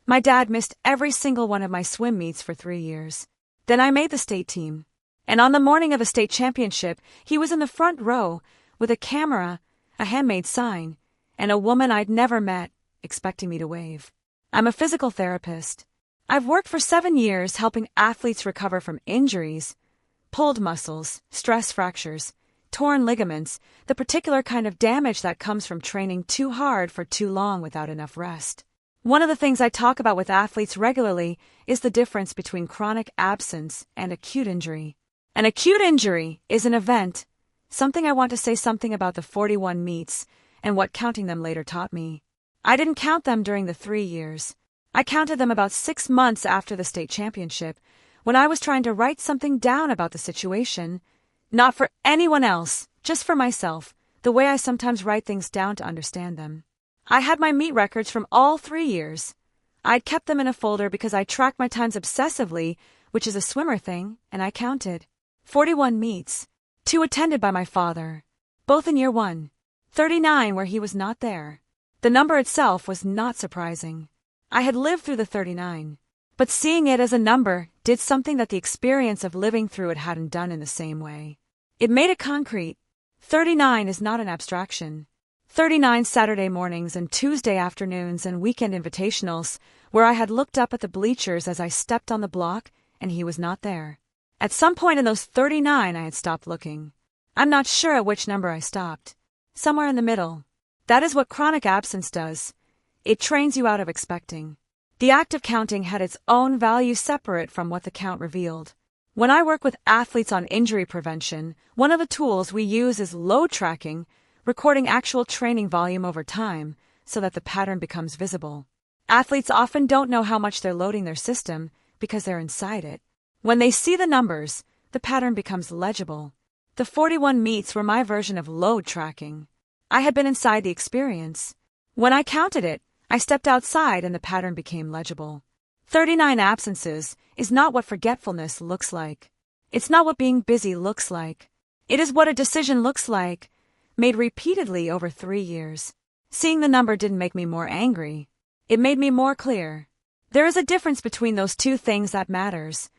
My dad missed every single one of my swim meets for 3 years. Then I made the state team. And on the morning of the state championship, he was in the front row with a camera, a handmade sign, and a woman I'd never met, expecting me to wave. I'm a physical therapist. I've worked for 7 years helping athletes recover from injuries, pulled muscles, stress fractures, torn ligaments, the particular kind of damage that comes from training too hard for too long without enough rest. One of the things I talk about with athletes regularly is the difference between chronic absence and acute injury. An acute injury is an event, something I want to say something about the 41 meets and what counting them later taught me. I didn't count them during the 3 years. I counted them about 6 months after the state championship, when I was trying to write something down about the situation, not for anyone else, just for myself, the way I sometimes write things down to understand them. I had my meet records from all 3 years. I'd kept them in a folder because I tracked my times obsessively, which is a swimmer thing, and I counted. 41 meets, 2 attended by my father, both in year 1, 39 where he was not there. The number itself was not surprising. I had lived through the 39, but seeing it as a number did something that the experience of living through it hadn't done in the same way. It made it concrete. 39 is not an abstraction. 39 Saturday mornings and Tuesday afternoons and weekend invitationals where I had looked up at the bleachers as I stepped on the block and he was not there. At some point in those 39 I had stopped looking. I'm not sure at which number I stopped. Somewhere in the middle. That is what chronic absence does. It trains you out of expecting. The act of counting had its own value separate from what the count revealed. When I work with athletes on injury prevention, one of the tools we use is load tracking, recording actual training volume over time so that the pattern becomes visible. Athletes often don't know how much they're loading their system because they're inside it. When they see the numbers, the pattern becomes legible. The 41 meets were my version of load tracking. I had been inside the experience. When I counted it, I stepped outside and the pattern became legible. 39 absences is not what forgetfulness looks like. It's not what being busy looks like. It is what a decision looks like, made repeatedly over 3 years. Seeing the number didn't make me more angry. It made me more clear. There is a difference between those two things that matters,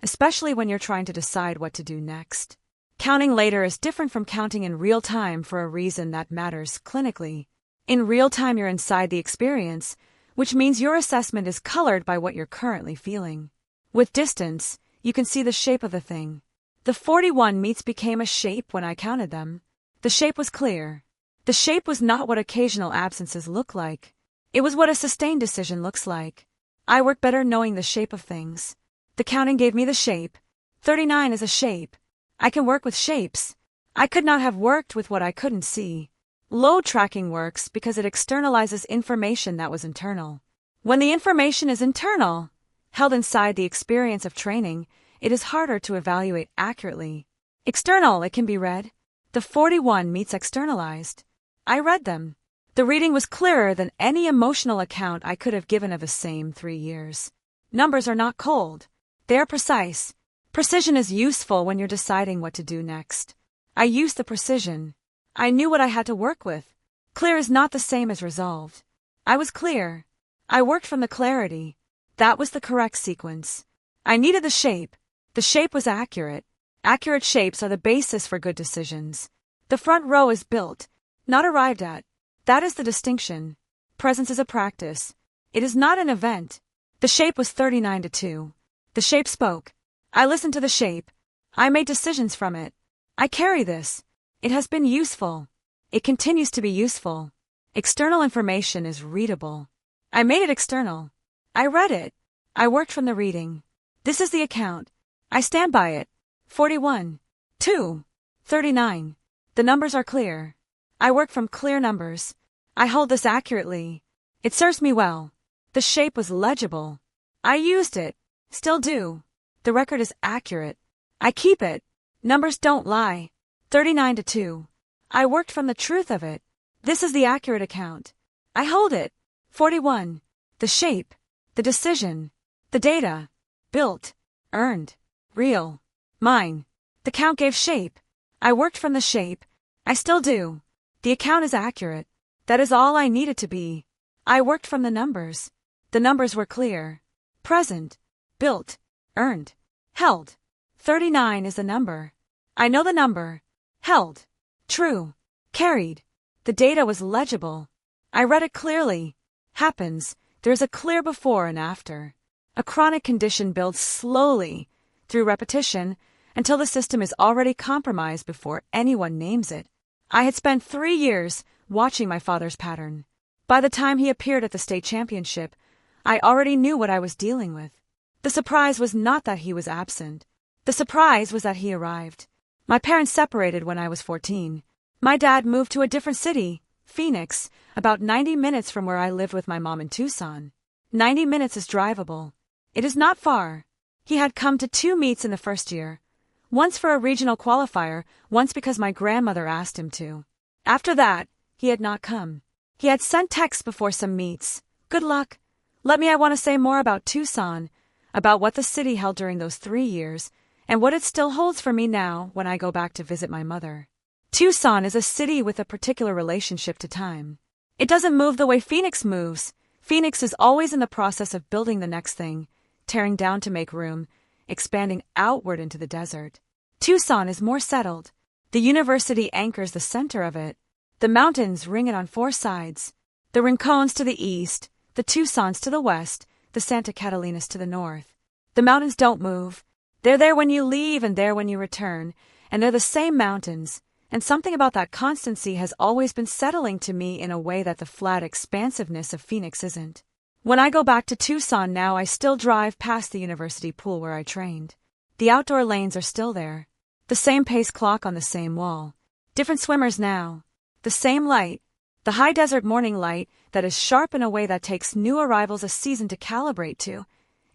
especially when you're trying to decide what to do next. Counting later is different from counting in real time for a reason that matters clinically. In real time, you're inside the experience, which means your assessment is colored by what you're currently feeling. With distance, you can see the shape of the thing. The 41 meets became a shape when I counted them. The shape was clear. The shape was not what occasional absences look like. It was what a sustained decision looks like. I work better knowing the shape of things. The counting gave me the shape. 39 is a shape. I can work with shapes. I could not have worked with what I couldn't see. Load tracking works because it externalizes information that was internal. When the information is internal, held inside the experience of training, it is harder to evaluate accurately. External, it can be read. The 41 meets externalized. I read them. The reading was clearer than any emotional account I could have given of the same 3 years. Numbers are not cold. They are precise. Precision is useful when you're deciding what to do next. I used the precision. I knew what I had to work with. Clear is not the same as resolved. I was clear. I worked from the clarity. That was the correct sequence. I needed the shape. The shape was accurate. Accurate shapes are the basis for good decisions. The front row is built, not arrived at. That is the distinction. Presence is a practice. It is not an event. The shape was 39-2. The shape spoke. I listened to the shape. I made decisions from it. I carry this. It has been useful. It continues to be useful. External information is readable. I made it external. I read it. I worked from the reading. This is the account. I stand by it. 41. 2. 39. The numbers are clear. I work from clear numbers. I hold this accurately. It serves me well. The shape was legible. I used it. Still do. The record is accurate. I keep it. Numbers don't lie. 39-2. I worked from the truth of it. This is the accurate account. I hold it. 41. The shape. The decision. The data. Built. Earned. Real. Mine. The count gave shape. I worked from the shape. I still do. The account is accurate. That is all I needed to be. I worked from the numbers. The numbers were clear. Present, built, earned, held. 39 is the number. I know the number. Held. True. Carried. The data was legible. I read it clearly. Happens. There's a clear before and after. A chronic condition builds slowly, through repetition, until the system is already compromised before anyone names it. I had spent 3 years watching my father's pattern. By the time he appeared at the state championship, I already knew what I was dealing with. The surprise was not that he was absent. The surprise was that he arrived. My parents separated when I was 14. My dad moved to a different city, Phoenix, about 90 minutes from where I lived with my mom in Tucson. 90 minutes is drivable. It is not far. He had come to 2 meets in the first year. Once for a regional qualifier, once because my grandmother asked him to. After that, he had not come. He had sent texts before some meets. Good luck. I want to say more about Tucson, about what the city held during those 3 years, and what it still holds for me now when I go back to visit my mother. Tucson is a city with a particular relationship to time. It doesn't move the way Phoenix moves. Phoenix is always in the process of building the next thing, tearing down to make room, expanding outward into the desert. Tucson is more settled. The university anchors the center of it. The mountains ring it on 4 sides. The Rincones to the east, the Tucsons to the west, the Santa Catalinas to the north. The mountains don't move. They're there when you leave and there when you return, and they're the same mountains, and something about that constancy has always been settling to me in a way that the flat expansiveness of Phoenix isn't. When I go back to Tucson now, I still drive past the university pool where I trained. The outdoor lanes are still there. The same pace clock on the same wall. Different swimmers now. The same light. The high desert morning light that is sharp in a way that takes new arrivals a season to calibrate to,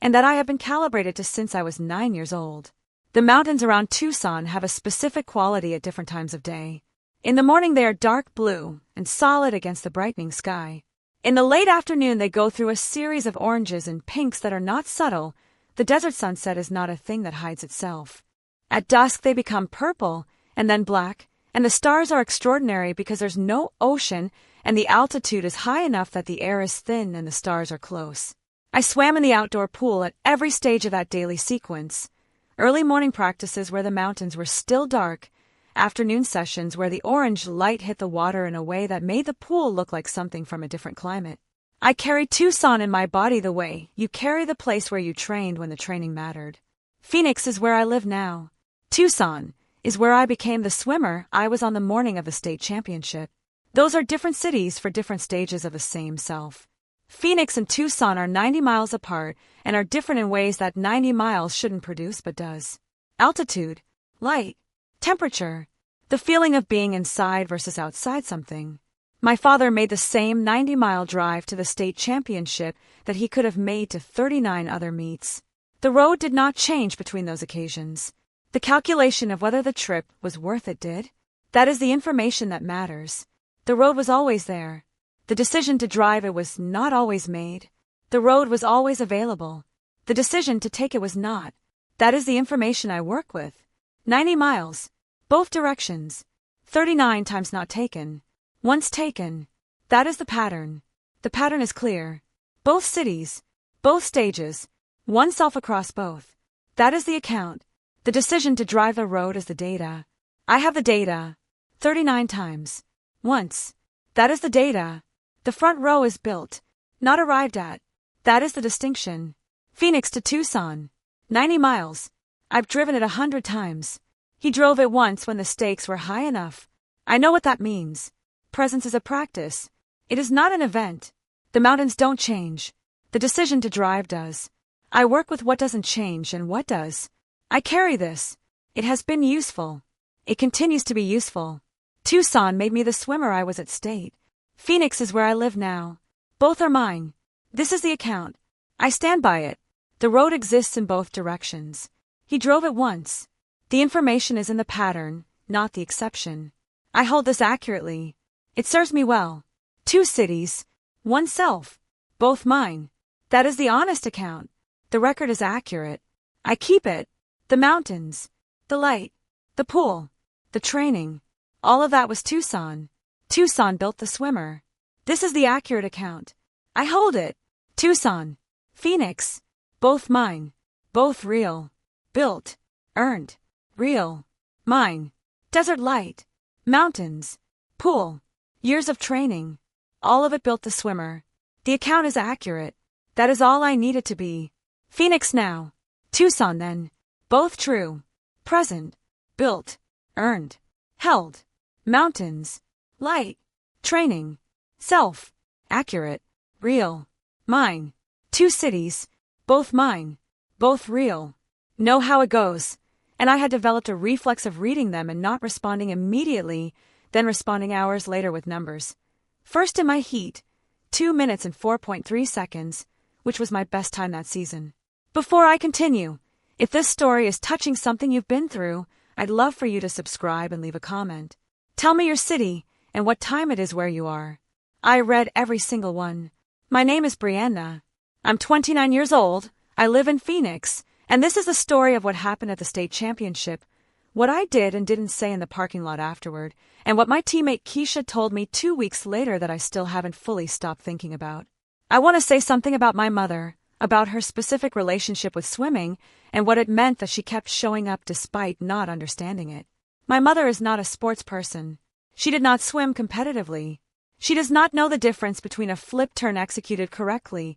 and that I have been calibrated to since I was 9 years old. The mountains around Tucson have a specific quality at different times of day. In the morning they are dark blue and solid against the brightening sky. In the late afternoon they go through a series of oranges and pinks that are not subtle. The desert sunset is not a thing that hides itself. At dusk they become purple and then black, and the stars are extraordinary because there's no ocean and the altitude is high enough that the air is thin and the stars are close. I swam in the outdoor pool at every stage of that daily sequence. Early morning practices where the mountains were still dark, afternoon sessions where the orange light hit the water in a way that made the pool look like something from a different climate. I carry Tucson in my body the way you carry the place where you trained when the training mattered. Phoenix is where I live now. Tucson is where I became the swimmer I was on the morning of the state championship. Those are different cities for different stages of the same self. Phoenix and Tucson are 90 miles apart and are different in ways that 90 miles shouldn't produce but does. Altitude, light, temperature, the feeling of being inside versus outside something. My father made the same 90-mile drive to the state championship that he could have made to 39 other meets. The road did not change between those occasions. The calculation of whether the trip was worth it did. That is the information that matters. The road was always there. The decision to drive it was not always made. The road was always available. The decision to take it was not. That is the information I work with. 90 miles. Both directions. 39 times not taken. Once taken. That is the pattern. The pattern is clear. Both cities. Both stages. One self across both. That is the account. The decision to drive the road is the data. I have the data. 39 times. Once. That is the data. The front row is built, not arrived at. That is the distinction. Phoenix to Tucson. 90 miles. I've driven it 100 times. He drove it once when the stakes were high enough. I know what that means. Presence is a practice. It is not an event. The mountains don't change. The decision to drive does. I work with what doesn't change and what does. I carry this. It has been useful. It continues to be useful. Tucson made me the swimmer I was at state. Phoenix is where I live now. Both are mine. This is the account. I stand by it. The road exists in both directions. He drove it once. The information is in the pattern, not the exception. I hold this accurately. It serves me well. 2 cities, 1 self, both mine. That is the honest account. The record is accurate. I keep it. The mountains, the light, the pool, the training, all of that was Tucson. Tucson built the swimmer. This is the accurate account. I hold it. Tucson. Phoenix. Both mine. Both real. Built. Earned. Real. Mine. Desert light. Mountains. Pool. Years of training. All of it built the swimmer. The account is accurate. That is all I need it to be. Phoenix now. Tucson then. Both true. Present. Built. Earned. Held. Mountains. Light. Training. Self. Accurate. Real. Mine. Two cities. Both mine. Both real. Know how it goes. And I had developed a reflex of reading them and not responding immediately, then responding hours later with numbers. First in my heat, 2 minutes and 4.3 seconds, which was my best time that season. Before I continue, if this story is touching something you've been through, I'd love for you to subscribe and leave a comment. Tell me your city and what time it is where you are. I read every single one. My name is Brianna. I'm 29 years old. I live in Phoenix, and this is the story of what happened at the state championship, what I did and didn't say in the parking lot afterward, and what my teammate Keisha told me 2 weeks later that I still haven't fully stopped thinking about. I want to say something about my mother, about her specific relationship with swimming, and what it meant that she kept showing up despite not understanding it. My mother is not a sports person. She did not swim competitively. She does not know the difference between a flip turn executed correctly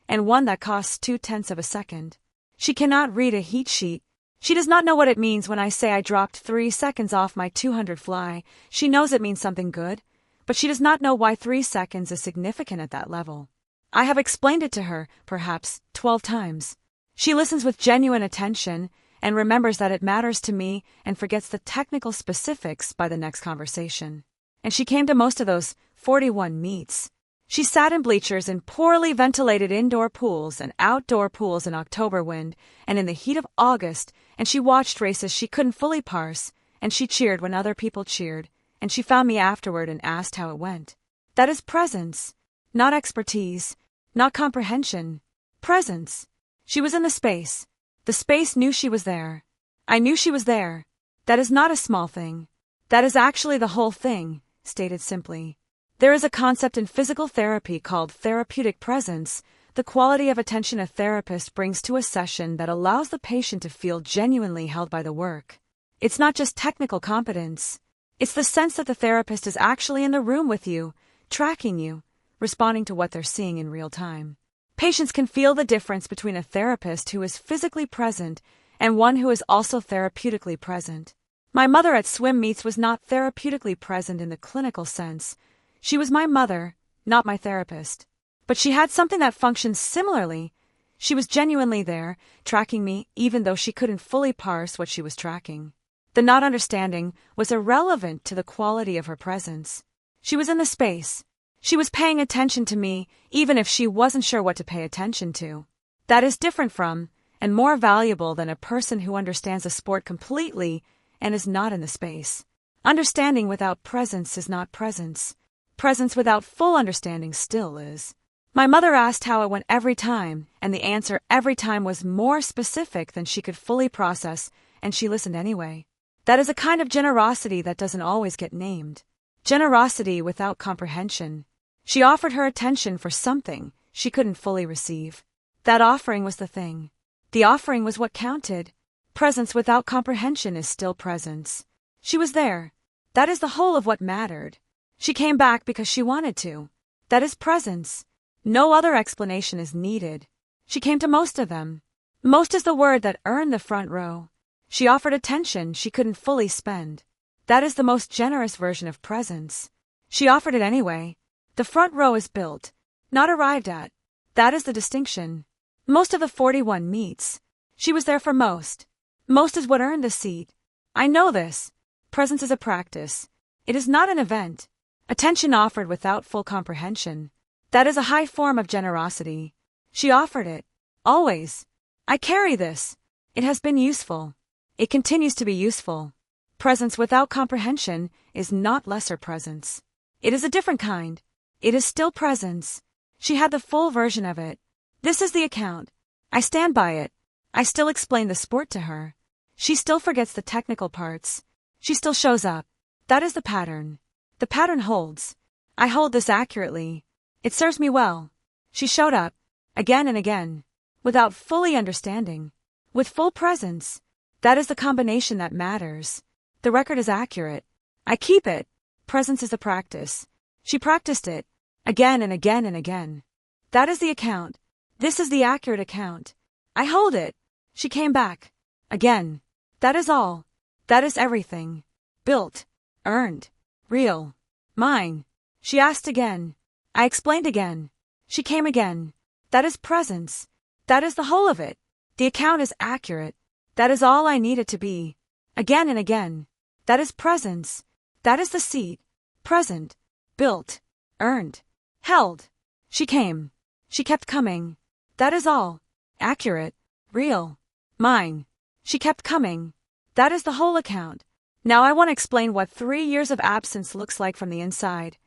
and one that costs 0.2 of a second. She cannot read a heat sheet. She does not know what it means when I say I dropped 3 seconds off my 200 fly. She knows it means something good, but she does not know why 3 seconds is significant at that level. I have explained it to her, perhaps, 12 times. She listens with genuine attention and remembers that it matters to me and forgets the technical specifics by the next conversation. And she came to most of those 41 meets. She sat in bleachers in poorly ventilated indoor pools and outdoor pools in October wind and in the heat of August, and she watched races she couldn't fully parse, and she cheered when other people cheered, and she found me afterward and asked how it went. That is presence, not expertise, not comprehension. Presence. She was in the space. The space knew she was there. I knew she was there. That is not a small thing. That is actually the whole thing, stated simply. There is a concept in physical therapy called therapeutic presence, the quality of attention a therapist brings to a session that allows the patient to feel genuinely held by the work. It's not just technical competence. It's the sense that the therapist is actually in the room with you, tracking you, responding to what they're seeing in real time. Patients can feel the difference between a therapist who is physically present and one who is also therapeutically present. My mother at swim meets was not therapeutically present in the clinical sense. She was my mother, not my therapist. But she had something that functioned similarly. She was genuinely there, tracking me even though she couldn't fully parse what she was tracking. The not understanding was irrelevant to the quality of her presence. She was in the space. She was paying attention to me even if she wasn't sure what to pay attention to. That is different from, and more valuable than a person who understands a sport completely and is not in the space. Understanding without presence is not presence. Presence without full understanding still is. My mother asked how it went every time, and the answer every time was more specific than she could fully process, and she listened anyway. That is a kind of generosity that doesn't always get named. Generosity without comprehension. She offered her attention for something she couldn't fully receive. That offering was the thing. The offering was what counted. Presence without comprehension is still presence. She was there. That is the whole of what mattered. She came back because she wanted to. That is presence. No other explanation is needed. She came to most of them. Most is the word that earned the front row. She offered attention she couldn't fully spend. That is the most generous version of presence. She offered it anyway. The front row is built, not arrived at. That is the distinction. Most of the 41 meets. She was there for most. Most is what earned the seat. I know this. Presence is a practice. It is not an event. Attention offered without full comprehension. That is a high form of generosity. She offered it. Always. I carry this. It has been useful. It continues to be useful. Presence without comprehension is not lesser presence. It is a different kind. It is still presence. She had the full version of it. This is the account. I stand by it. I still explain the sport to her. She still forgets the technical parts. She still shows up. That is the pattern. The pattern holds. I hold this accurately. It serves me well. She showed up. again and again, without fully understanding, with full presence. That is the combination that matters. The record is accurate. I keep it. Presence is a practice. She practiced it, again and again and again. That is the account. This is the accurate account. I hold it. She came back. Again. That is all. That is everything. Built. Earned. Real. Mine. She asked again. I explained again. She came again. That is presence. That is the whole of it. The account is accurate. That is all I need it to be. Again and again. That is presence. That is the seat. Present. Built. Earned. Held. She came. She kept coming. That is all. Accurate. Real. Mine. She kept coming. That is the whole account. Now I want to explain what 3 years of absence looks like from the inside.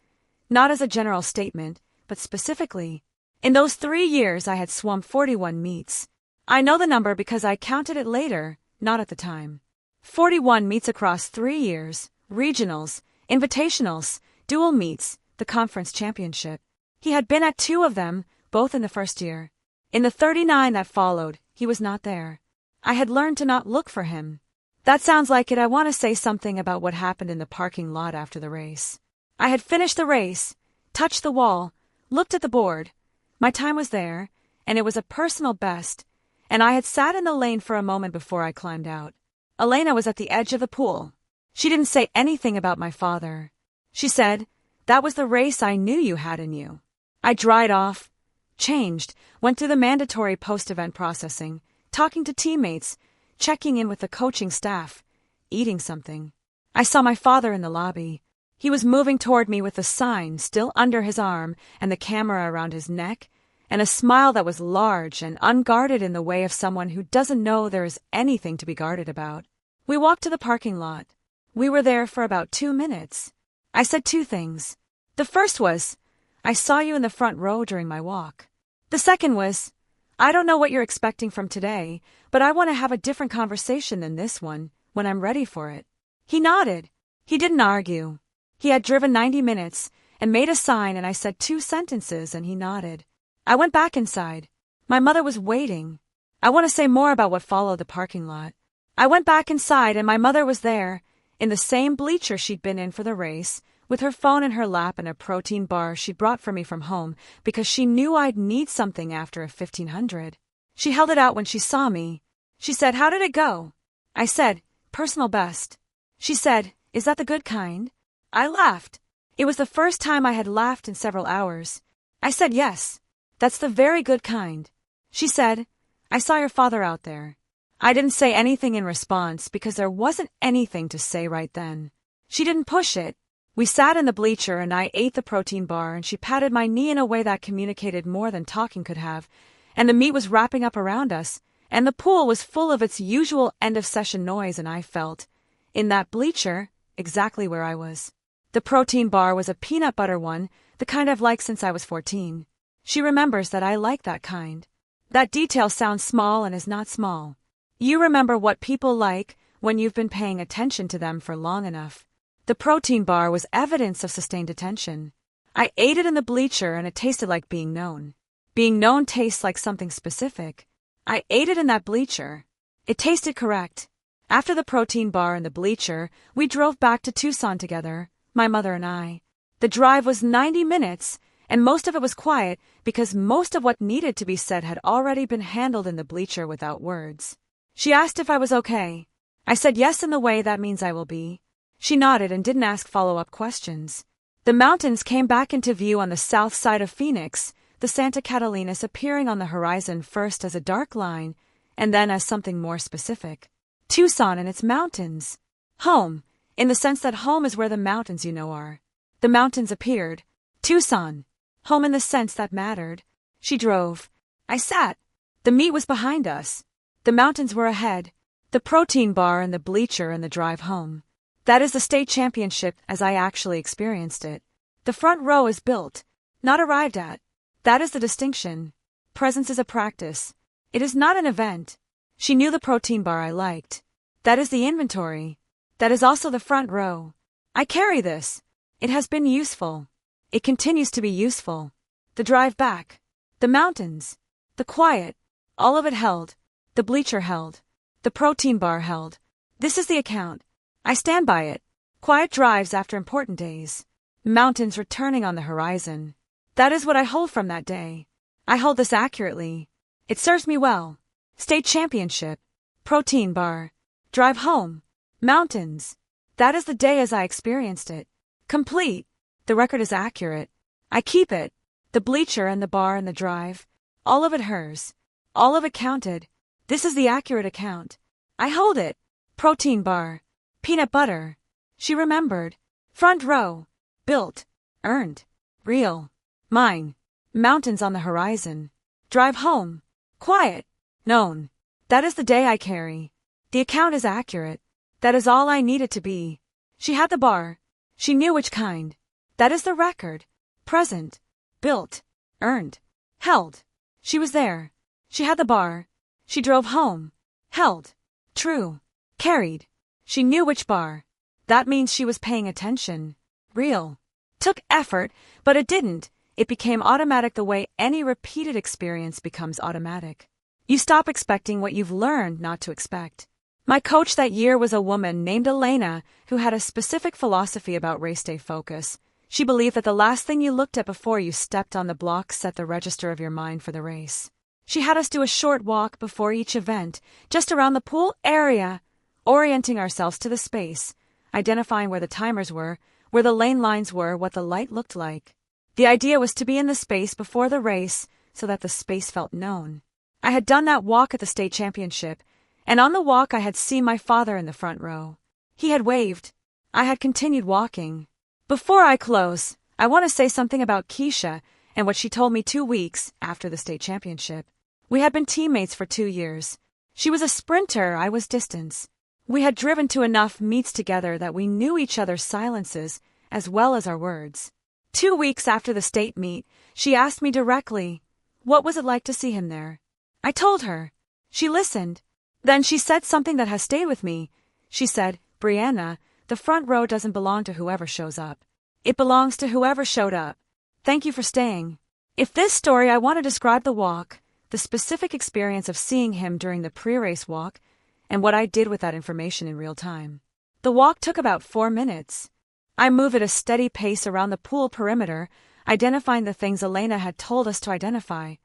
Not as a general statement, but specifically. In those 3 years I had swum 41 meets. I know the number because I counted it later, not at the time. 41 meets across 3 years, regionals, invitationals, dual meets, the conference championship. He had been at 2 of them, both in the first year. In the 39 that followed, he was not there. I had learned to not look for him. That sounds like it. I want to say something about what happened in the parking lot after the race. I had finished the race, touched the wall, looked at the board. My time was there, and it was a personal best, and I had sat in the lane for a moment before I climbed out. Elena was at the edge of the pool. She didn't say anything about my father. She said, "That was the race I knew you had in you." I dried off, changed, went through the mandatory post-event processing, talking to teammates, checking in with the coaching staff, eating something. I saw my father in the lobby. He was moving toward me with the sign still under his arm and the camera around his neck, and a smile that was large and unguarded in the way of someone who doesn't know there is anything to be guarded about. We walked to the parking lot. We were there for about 2 minutes. I said 2 things. The first was, "I saw you in the front row during my walk." The second was, "I don't know what you're expecting from today, but I want to have a different conversation than this one when I'm ready for it." He nodded. He didn't argue. He had driven 90 minutes and made a sign, and I said 2 sentences and he nodded. I went back inside. My mother was waiting. I want to say more about what followed the parking lot. I went back inside and my mother was there, in the same bleacher she'd been in for the race, with her phone in her lap and a protein bar she'd brought for me from home because she knew I'd need something after a 1500. She held it out when she saw me. She said, "How did it go?" I said, "Personal best." She said, "Is that the good kind?" I laughed. It was the first time I had laughed in several hours. I said, "Yes, that's the very good kind." She said, "I saw your father out there." I didn't say anything in response because there wasn't anything to say right then. She didn't push it. We sat in the bleacher and I ate the protein bar and she patted my knee in a way that communicated more than talking could have, and the meet was wrapping up around us, and the pool was full of its usual end-of-session noise, and I felt, in that bleacher, exactly where I was. The protein bar was a peanut butter one, the kind I've liked since I was 14. She remembers that I like that kind. That detail sounds small and is not small. You remember what people like when you've been paying attention to them for long enough. The protein bar was evidence of sustained attention. I ate it in the bleacher and it tasted like being known. Being known tastes like something specific. I ate it in that bleacher. It tasted correct. After the protein bar and the bleacher, we drove back to Tucson together, my mother and I. The drive was 90 minutes, and most of it was quiet because most of what needed to be said had already been handled in the bleacher without words. She asked if I was okay. I said yes in the way that means I will be. She nodded and didn't ask follow-up questions. The mountains came back into view on the south side of Phoenix, the Santa Catalinas appearing on the horizon first as a dark line and then as something more specific. Tucson and its mountains. Home, in the sense that home is where the mountains you know are. The mountains appeared. Tucson. Home in the sense that mattered. She drove. I sat. The meet was behind us. The mountains were ahead. The protein bar and the bleacher and the drive home. That is the state championship as I actually experienced it. The front row is built, not arrived at. That is the distinction. Presence is a practice. It is not an event. She knew the protein bar I liked. That is the inventory. That is also the front row. I carry this. It has been useful. It continues to be useful. The drive back. The mountains. The quiet. All of it held. The bleacher held. The protein bar held. This is the account. I stand by it. Quiet drives after important days. Mountains returning on the horizon. That is what I hold from that day. I hold this accurately. It serves me well. State championship. Protein bar. Drive home. Mountains. That is the day as I experienced it. Complete. The record is accurate. I keep it. The bleacher and the bar and the drive. All of it hers. All of it counted. This is the accurate account. I hold it. Protein bar. Peanut butter. She remembered. Front row. Built. Earned. Real. Mine. Mountains on the horizon. Drive home. Quiet. Known. That is the day I carry. The account is accurate. That is all I need it to be. She had the bar. She knew which kind. That is the record. Present. Built. Earned. Held. She was there. She had the bar. She drove home. Held. True. Carried. She knew which bar. That means she was paying attention. Real. Took effort, but it didn't. It became automatic the way any repeated experience becomes automatic. You stop expecting what you've learned not to expect. My coach that year was a woman named Elena who had a specific philosophy about race day focus. She believed that the last thing you looked at before you stepped on the block set the register of your mind for the race. She had us do a short walk before each event, just around the pool area, orienting ourselves to the space, identifying where the timers were, where the lane lines were, what the light looked like. The idea was to be in the space before the race so that the space felt known. I had done that walk at the state championship, and on the walk I had seen my father in the front row. He had waved. I had continued walking. Before I close, I want to say something about Keisha and what she told me 2 weeks after the state championship. We had been teammates for 2 years. She was a sprinter, I was distance. We had driven to enough meets together that we knew each other's silences as well as our words. 2 weeks after the state meet, she asked me directly, what was it like to see him there? I told her. She listened. Then she said something that has stayed with me. She said, Brianna, the front row doesn't belong to whoever shows up. It belongs to whoever showed up. Thank you for staying. If this story I want to describe the walk, the specific experience of seeing him during the pre-race walk, and what I did with that information in real time. The walk took about 4 minutes. I moved at a steady pace around the pool perimeter, identifying the things Elena had told us to identify.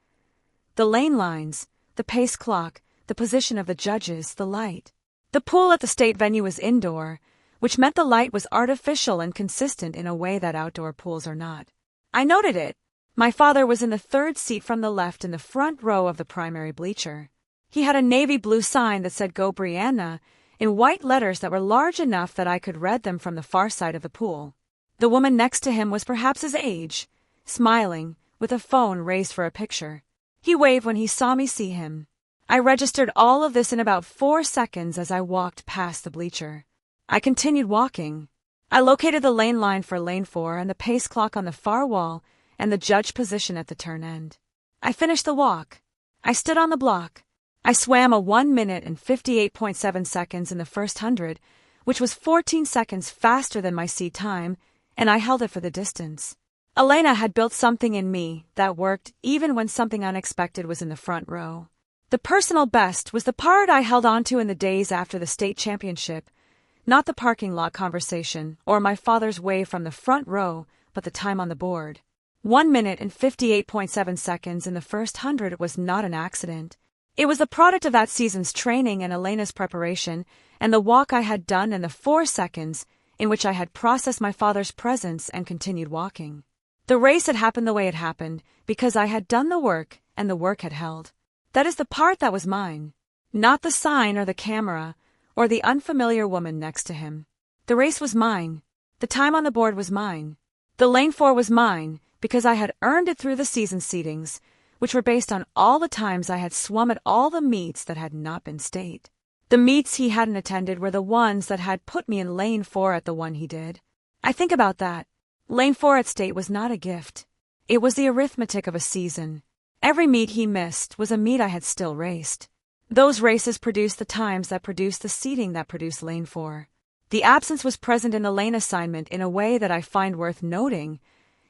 The lane lines, the pace clock, the position of the judges, the light. The pool at the state venue was indoor, which meant the light was artificial and consistent in a way that outdoor pools are not. I noted it. My father was in the third seat from the left in the front row of the primary bleacher. He had a navy blue sign that said Go Brianna in white letters that were large enough that I could read them from the far side of the pool. The woman next to him was perhaps his age, smiling, with a phone raised for a picture. He waved when he saw me see him. I registered all of this in about 4 seconds as I walked past the bleacher. I continued walking. I located the lane line for lane 4 and the pace clock on the far wall and the judge position at the turn end. I finished the walk. I stood on the block. I swam a 1 minute and 58.7 seconds in the first 100, which was 14 seconds faster than my seat time, and I held it for the distance. Elena had built something in me that worked even when something unexpected was in the front row. The personal best was the part I held onto in the days after the state championship, not the parking lot conversation or my father's wave from the front row, but the time on the board. 1 minute and 58.7 seconds in the first 100 was not an accident. It was the product of that season's training and Elena's preparation and the walk I had done and the 4 seconds in which I had processed my father's presence and continued walking. The race had happened the way it happened because I had done the work and the work had held. That is the part that was mine, not the sign or the camera or the unfamiliar woman next to him. The race was mine. The time on the board was mine. The lane 4 was mine because I had earned it through the season seedings, which were based on all the times I had swum at all the meets that had not been state. The meets he hadn't attended were the ones that had put me in lane 4 at the one he did. I think about that. Lane 4 at state was not a gift. It was the arithmetic of a season. Every meet he missed was a meet I had still raced. Those races produced the times that produced the seeding that produced lane 4. The absence was present in the lane assignment in a way that I find worth noting.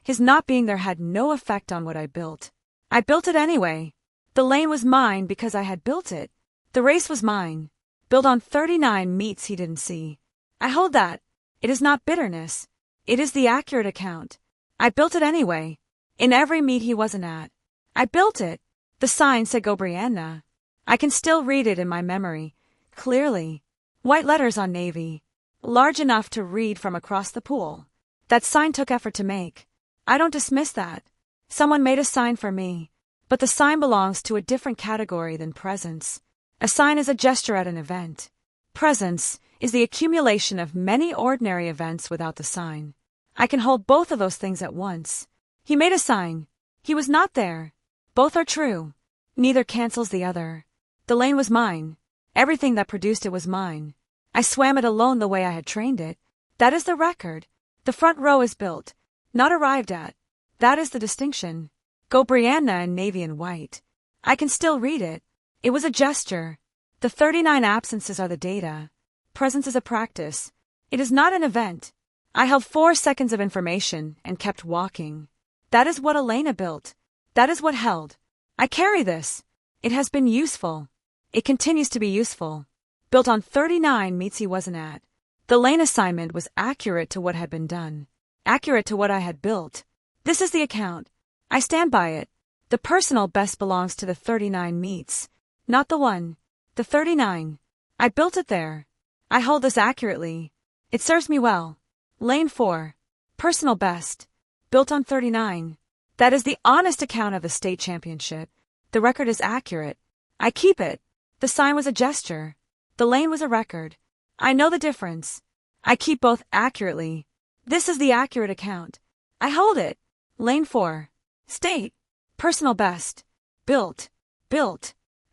His not being there had no effect on what I built. I built it anyway. The lane was mine because I had built it. The race was mine, built on 39 meets he didn't see. I hold that. It is not bitterness. It is the accurate account. I built it anyway. In every meet he wasn't at. I built it. The sign said Go Brianna. I can still read it in my memory, clearly. White letters on navy, large enough to read from across the pool. That sign took effort to make. I don't dismiss that. Someone made a sign for me. But the sign belongs to a different category than presence. A sign is a gesture at an event. Presence is the accumulation of many ordinary events without the sign. I can hold both of those things at once. He made a sign. He was not there. Both are true. Neither cancels the other. The lane was mine. Everything that produced it was mine. I swam it alone the way I had trained it. That is the record. The front row is built, not arrived at. That is the distinction. Go Brianna in navy and white. I can still read it. It was a gesture. The 39 absences are the data. Presence is a practice. It is not an event. I held 4 seconds of information and kept walking. That is what Elena built. That is what held. I carry this. It has been useful. It continues to be useful. Built on 39 meets he wasn't at. The lane assignment was accurate to what had been done. Accurate to what I had built. This is the account. I stand by it. The personal best belongs to the 39 meets. Not the one. The 39. I built it there. I hold this accurately. It serves me well. Lane 4. Personal best. Built on 39. That is the honest account of the state championship. The record is accurate. I keep it. The sign was a gesture. The lane was a record. I know the difference. I keep both accurately. This is the accurate account. I hold it. Lane 4. State. Personal best. Built.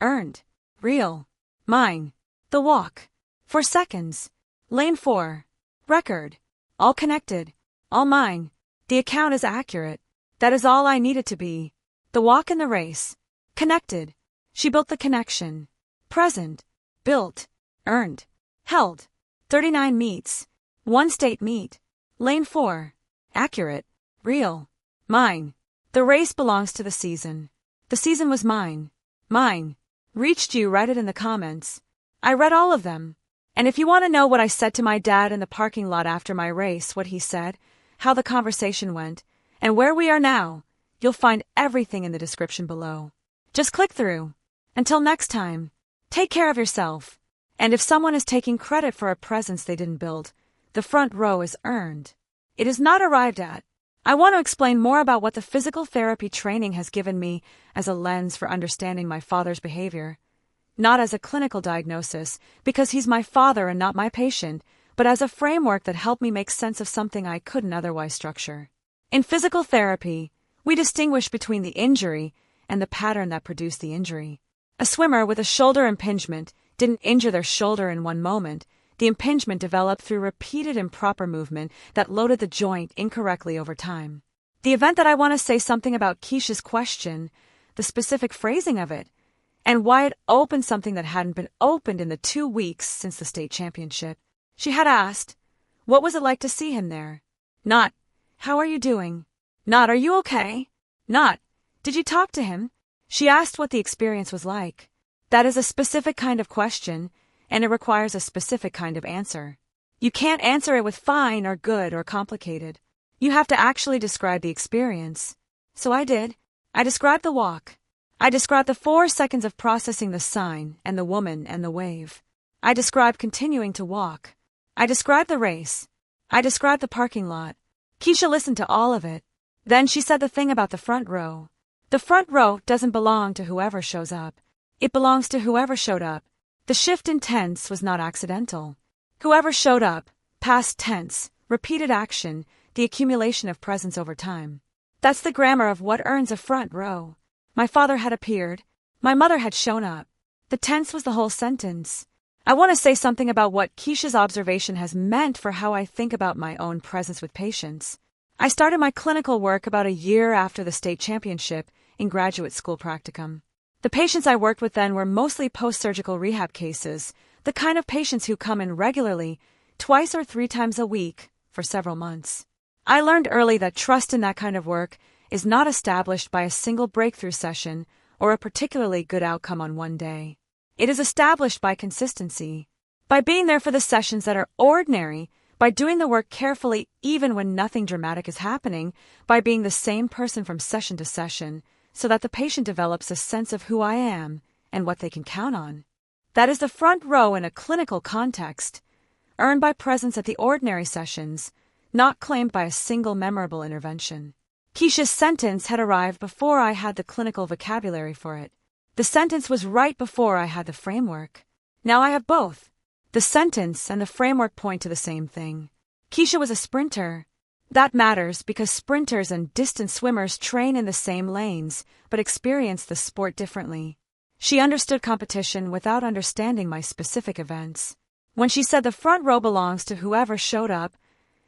Earned. Real. Mine. The walk. 4 seconds. Lane 4. Record. All connected. All mine. The account is accurate. That is all I need it to be. The walk and the race. Connected. She built the connection. Present. Built. Earned. Held. 39 meets. 1 state meet. Lane 4. Accurate. Real. Mine. The race belongs to the season. The season was mine. Mine. Reached you, write it in the comments. I read all of them. And if you want to know what I said to my dad in the parking lot after my race, what he said, how the conversation went, and where we are now, you'll find everything in the description below. Just click through. Until next time, take care of yourself. And if someone is taking credit for a presence they didn't build, the front row is earned. It is not arrived at. I want to explain more about what the physical therapy training has given me as a lens for understanding my father's behavior. Not as a clinical diagnosis, because he's my father and not my patient, but as a framework that helped me make sense of something I couldn't otherwise structure. In physical therapy, we distinguish between the injury and the pattern that produced the injury. A swimmer with a shoulder impingement didn't injure their shoulder in one moment. The impingement developed through repeated improper movement that loaded the joint incorrectly over time. The event that I want to say something about Keisha's question, the specific phrasing of it, and why it opened something that hadn't been opened in the 2 weeks since the state championship. She had asked, what was it like to see him there? Not, how are you doing? Not, are you okay? Not, did you talk to him? She asked what the experience was like. That is a specific kind of question, and it requires a specific kind of answer. You can't answer it with fine or good or complicated. You have to actually describe the experience. So I did. I described the walk. I described the 4 seconds of processing the sign and the woman and the wave. I described continuing to walk. I described the race. I described the parking lot. Keisha listened to all of it. Then she said the thing about the front row. The front row doesn't belong to whoever shows up. It belongs to whoever showed up. The shift in tense was not accidental. Whoever showed up, past tense, repeated action, the accumulation of presence over time. That's the grammar of what earns a front row. My father had appeared. My mother had shown up. The tense was the whole sentence. I want to say something about what Keisha's observation has meant for how I think about my own presence with patients. I started my clinical work about a year after the state championship in graduate school practicum. The patients I worked with then were mostly post-surgical rehab cases, the kind of patients who come in regularly, 2 or 3 times a week, for several months. I learned early that trust in that kind of work is not established by a single breakthrough session or a particularly good outcome on one day. It is established by consistency, by being there for the sessions that are ordinary, by doing the work carefully even when nothing dramatic is happening, by being the same person from session to session, so that the patient develops a sense of who I am and what they can count on. That is the front row in a clinical context, earned by presence at the ordinary sessions, not claimed by a single memorable intervention. Keisha's sentence had arrived before I had the clinical vocabulary for it. The sentence was right before I had the framework. Now I have both. The sentence and the framework point to the same thing. Keisha was a sprinter. That matters because sprinters and distance swimmers train in the same lanes, but experience the sport differently. She understood competition without understanding my specific events. When she said the front row belongs to whoever showed up,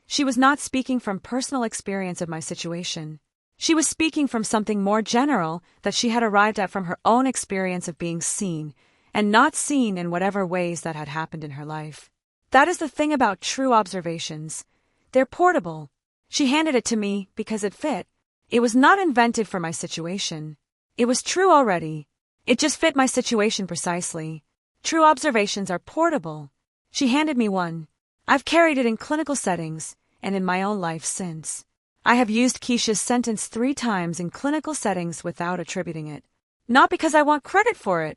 she was not speaking from personal experience of my situation. She was speaking from something more general that she had arrived at from her own experience of being seen, and not seen in whatever ways that had happened in her life. That is the thing about true observations. They're portable. She handed it to me because it fit. It was not invented for my situation. It was true already. It just fit my situation precisely. True observations are portable. She handed me one. I've carried it in clinical settings and in my own life since. I have used Keisha's sentence 3 times in clinical settings without attributing it. Not because I want credit for it.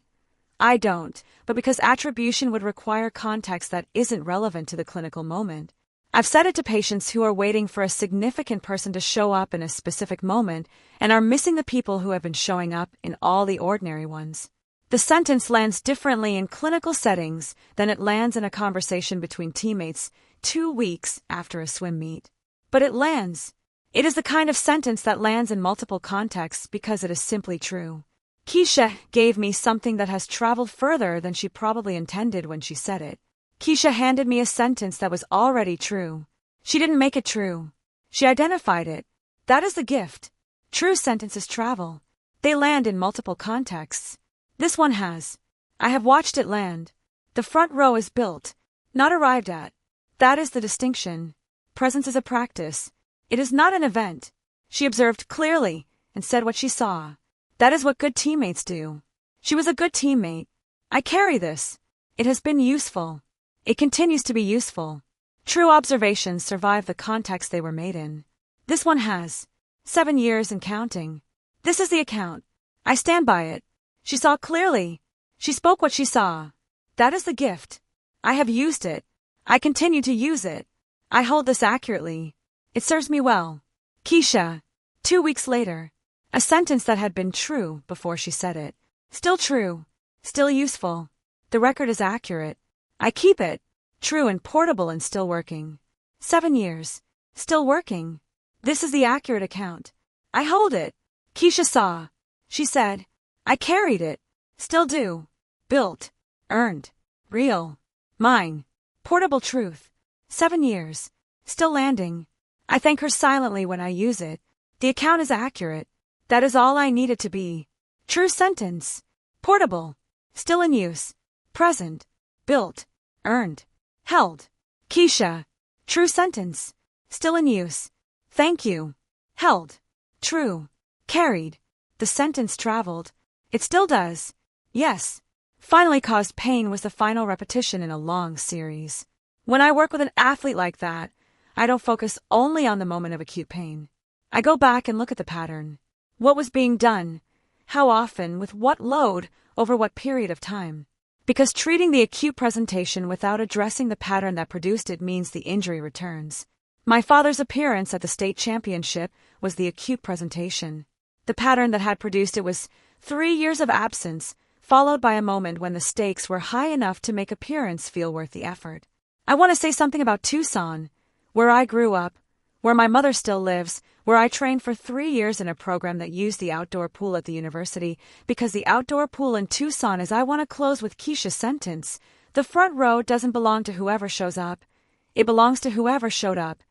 I don't, but because attribution would require context that isn't relevant to the clinical moment. I've said it to patients who are waiting for a significant person to show up in a specific moment and are missing the people who have been showing up in all the ordinary ones. The sentence lands differently in clinical settings than it lands in a conversation between teammates 2 weeks after a swim meet. But it lands. It is the kind of sentence that lands in multiple contexts because it is simply true. Keisha gave me something that has traveled further than she probably intended when she said it. Keisha handed me a sentence that was already true. She didn't make it true. She identified it. That is the gift. True sentences travel. They land in multiple contexts. This one has. I have watched it land. The front row is built, not arrived at. That is the distinction. Presence is a practice. It is not an event. She observed clearly and said what she saw. That is what good teammates do. She was a good teammate. I carry this. It has been useful. It continues to be useful. True observations survive the context they were made in. This one has. 7 years and counting. This is the account. I stand by it. She saw clearly. She spoke what she saw. That is the gift. I have used it. I continue to use it. I hold this accurately. It serves me well. Keisha. 2 weeks later. A sentence that had been true before she said it. Still true. Still useful. The record is accurate. I keep it. True and portable and still working. 7 years. Still working. This is the accurate account. I hold it. Keisha saw. She said. I carried it. Still do. Built. Earned. Real. Mine. Portable truth. 7 years. Still landing. I thank her silently when I use it. The account is accurate. That is all I need it to be. True sentence. Portable. Still in use. Present. Built. Earned. Held. Keisha. True sentence. Still in use. Thank you. Held. True. Carried. The sentence traveled. It still does. Yes. Finally caused pain was the final repetition in a long series. When I work with an athlete like that, I don't focus only on the moment of acute pain. I go back and look at the pattern. What was being done? How often? With what load? Over what period of time? Because treating the acute presentation without addressing the pattern that produced it means the injury returns. My father's appearance at the state championship was the acute presentation. The pattern that had produced it was 3 years of absence, followed by a moment when the stakes were high enough to make appearance feel worth the effort. I want to say something about Tucson, where I grew up, where my mother still lives, where I trained for 3 years in a program that used the outdoor pool at the university, because the outdoor pool in Tucson is. I want to close with Keisha's sentence. The front row doesn't belong to whoever shows up. It belongs to whoever showed up.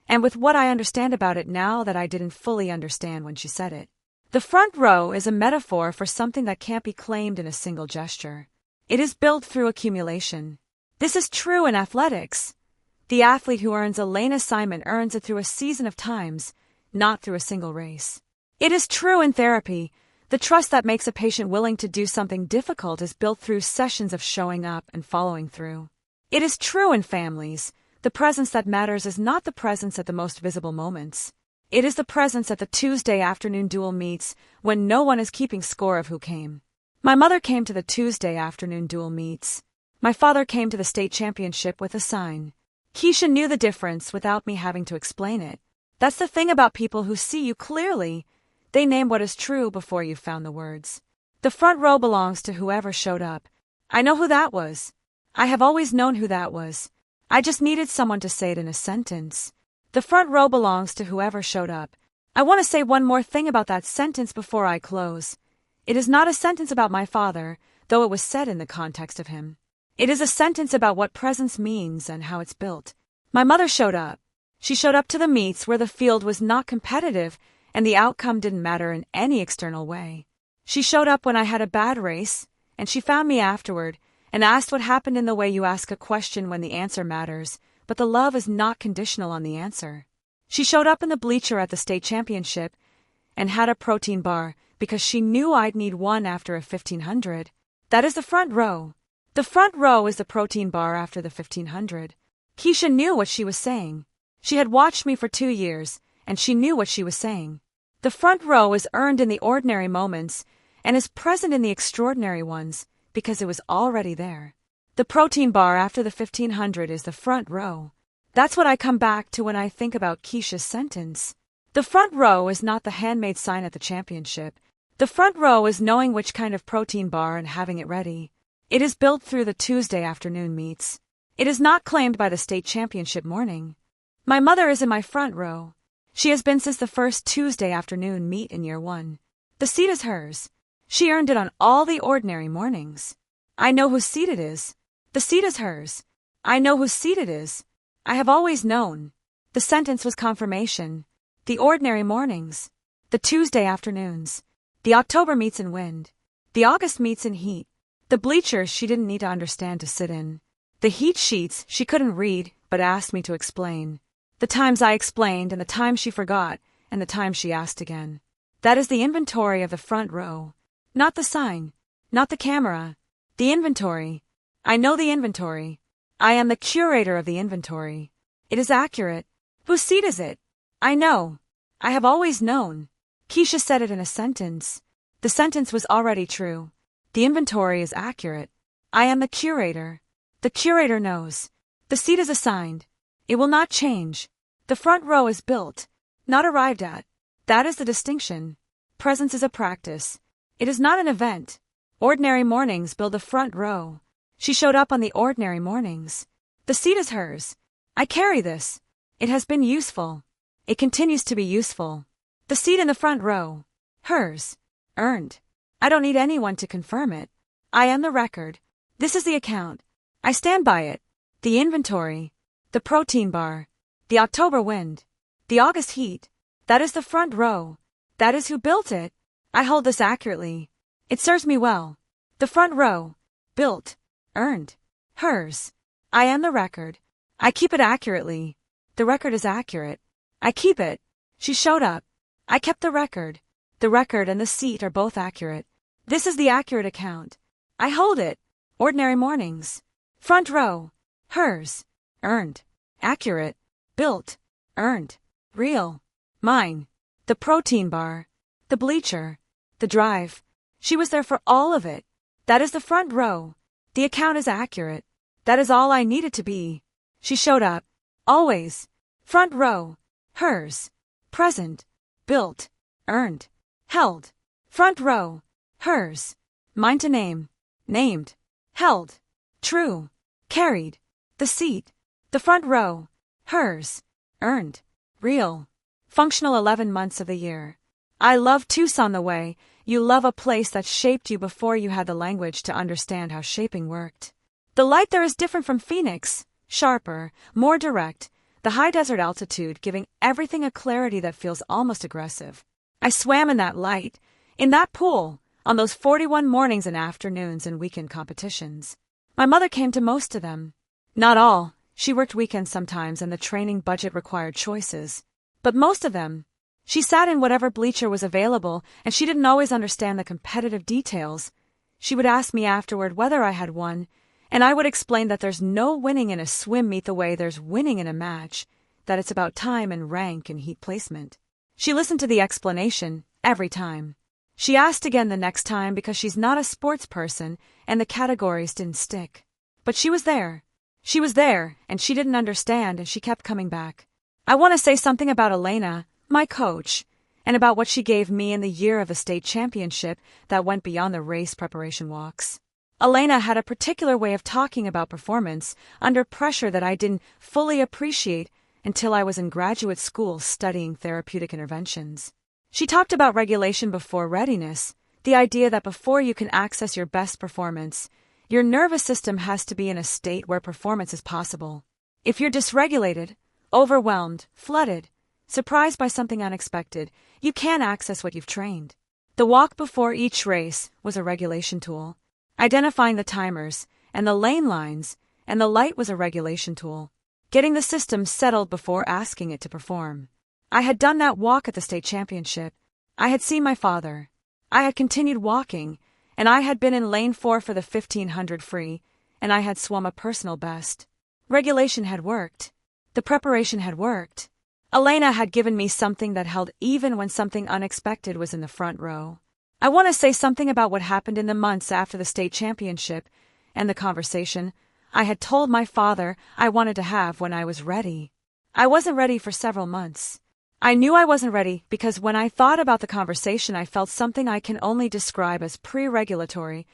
And with what I understand about it now that I didn't fully understand when she said it. The front row is a metaphor for something that can't be claimed in a single gesture. It is built through accumulation. This is true in athletics. The athlete who earns a lane assignment earns it through a season of times, not through a single race. It is true in therapy. The trust that makes a patient willing to do something difficult is built through sessions of showing up and following through. It is true in families. The presence that matters is not the presence at the most visible moments. It is the presence at the Tuesday afternoon dual meets when no one is keeping score of who came. My mother came to the Tuesday afternoon dual meets. My father came to the state championship with a sign. Keisha knew the difference without me having to explain it. That's the thing about people who see you clearly. They name what is true before you found the words. The front row belongs to whoever showed up. I know who that was. I have always known who that was. I just needed someone to say it in a sentence. The front row belongs to whoever showed up. I want to say one more thing about that sentence before I close. It is not a sentence about my father, though it was said in the context of him. It is a sentence about what presence means and how it's built. My mother showed up. She showed up to the meets where the field was not competitive and the outcome didn't matter in any external way. She showed up when I had a bad race, and she found me afterward and asked what happened in the way you ask a question when the answer matters, but the love is not conditional on the answer. She showed up in the bleacher at the state championship and had a protein bar because she knew I'd need one after a 1500. That is the front row. The front row is the protein bar after the 1500. Keisha knew what she was saying. She had watched me for 2 years, and she knew what she was saying. The front row is earned in the ordinary moments and is present in the extraordinary ones because it was already there. The protein bar after the 1500 is the front row. That's what I come back to when I think about Keisha's sentence. The front row is not the handmade sign at the championship. The front row is knowing which kind of protein bar and having it ready. It is built through the Tuesday afternoon meets. It is not claimed by the state championship morning. My mother is in my front row. She has been since the first Tuesday afternoon meet in year 1. The seat is hers. She earned it on all the ordinary mornings. I know whose seat it is. The seat is hers. I know whose seat it is. I have always known. The sentence was confirmation. The ordinary mornings. The Tuesday afternoons. The October meets in wind. The August meets in heat. The bleachers she didn't need to understand to sit in. The heat sheets she couldn't read but asked me to explain. The times I explained and the times she forgot and the times she asked again. That is the inventory of the front row. Not the sign. Not the camera. The inventory. I know the inventory. I am the curator of the inventory. It is accurate. Whose seat is it? I know. I have always known. Keisha said it in a sentence. The sentence was already true. The inventory is accurate. I am the curator. The curator knows. The seat is assigned. It will not change. The front row is built, not arrived at. That is the distinction. Presence is a practice. It is not an event. Ordinary mornings build the front row. She showed up on the ordinary mornings. The seat is hers. I carry this. It has been useful. It continues to be useful. The seat in the front row. Hers. Earned. I don't need anyone to confirm it. I am the record. This is the account. I stand by it. The inventory. The protein bar. The October wind. The August heat. That is the front row. That is who built it. I hold this accurately. It serves me well. The front row. Built. Earned. Hers. I am the record. I keep it accurately. The record is accurate. I keep it. She showed up. I kept the record. The record and the seat are both accurate. This is the accurate account. I hold it. Ordinary mornings. Front row. Hers. Earned. Accurate. Built. Earned. Real. Mine. The protein bar. The bleacher. The drive. She was there for all of it. That is the front row. The account is accurate. That is all I needed to be. She showed up. Always. Front row. Hers. Present. Built. Earned. Held. Front row. Hers. Mine to name. Named. Held. True. Carried. The seat. The front row. Hers. Earned. Real. Functional 11 months of the year. I love Tucson the way you love a place that shaped you before you had the language to understand how shaping worked. The light there is different from Phoenix, sharper, more direct, the high desert altitude giving everything a clarity that feels almost aggressive. I swam in that light, in that pool, on those 41 mornings and afternoons and weekend competitions. My mother came to most of them. Not all. She worked weekends sometimes and the training budget required choices. But most of them. She sat in whatever bleacher was available, and she didn't always understand the competitive details. She would ask me afterward whether I had won, and I would explain that there's no winning in a swim meet the way there's winning in a match, that it's about time and rank and heat placement. She listened to the explanation every time. She asked again the next time because she's not a sports person and the categories didn't stick. But she was there. She was there, and she didn't understand, and she kept coming back. I want to say something about Elena, my coach, and about what she gave me in the year of the state championship that went beyond the race preparation walks. Elena had a particular way of talking about performance under pressure that I didn't fully appreciate until I was in graduate school studying therapeutic interventions. She talked about regulation before readiness, the idea that before you can access your best performance, your nervous system has to be in a state where performance is possible. If you're dysregulated, overwhelmed, flooded, surprised by something unexpected, you can't access what you've trained. The walk before each race was a regulation tool. Identifying the timers and the lane lines and the light was a regulation tool. Getting the system settled before asking it to perform. I had done that walk at the state championship. I had seen my father. I had continued walking, and I had been in lane 4 for the 1500 free, and I had swum a personal best. Regulation had worked. The preparation had worked. Elena had given me something that held even when something unexpected was in the front row. I want to say something about what happened in the months after the state championship and the conversation I had told my father I wanted to have when I was ready. I wasn't ready for several months. I knew I wasn't ready because when I thought about the conversation I felt something I can only describe as pre-regulatory,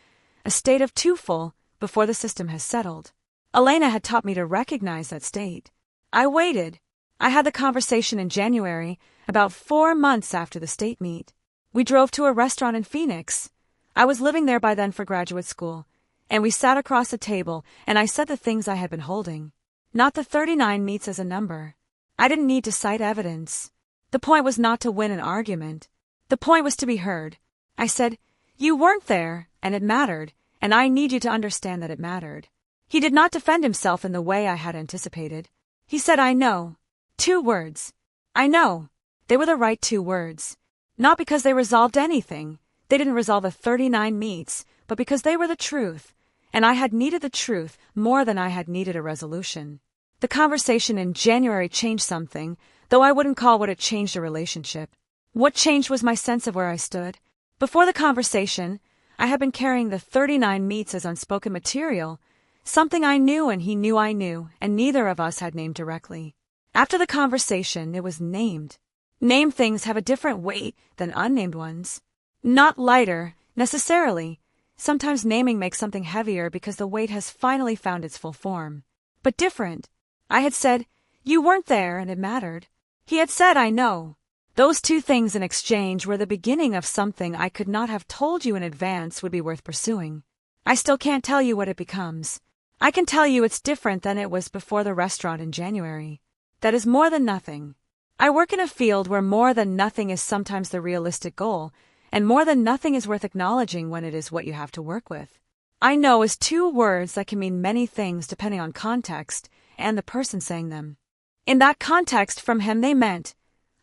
a state of too full before the system has settled. Elena had taught me to recognize that state. I waited. I had the conversation in January, about 4 months after the state meet. We drove to a restaurant in Phoenix. I was living there by then for graduate school, and we sat across a table and I said the things I had been holding. Not the 39 meets as a number. I didn't need to cite evidence. The point was not to win an argument. The point was to be heard. I said, "You weren't there, and it mattered, and I need you to understand that it mattered." He did not defend himself in the way I had anticipated. He said, "I know." 2 words. I know. They were the right 2 words. Not because they resolved anything. They didn't resolve the 39 meets, but because they were the truth, and I had needed the truth more than I had needed a resolution. The conversation in January changed something, though I wouldn't call what it changed a relationship. What changed was my sense of where I stood. Before the conversation, I had been carrying the 39 meets as unspoken material, something I knew and he knew I knew, and neither of us had named directly. After the conversation, it was named. Named things have a different weight than unnamed ones. Not lighter, necessarily. Sometimes naming makes something heavier because the weight has finally found its full form. But different. I had said, "You weren't there, and it mattered." He had said, "I know." Those 2 things in exchange were the beginning of something I could not have told you in advance would be worth pursuing. I still can't tell you what it becomes. I can tell you it's different than it was before the restaurant in January. That is more than nothing. I work in a field where more than nothing is sometimes the realistic goal, and more than nothing is worth acknowledging when it is what you have to work with. I know is 2 words that can mean many things depending on context and the person saying them. In that context, from him they meant,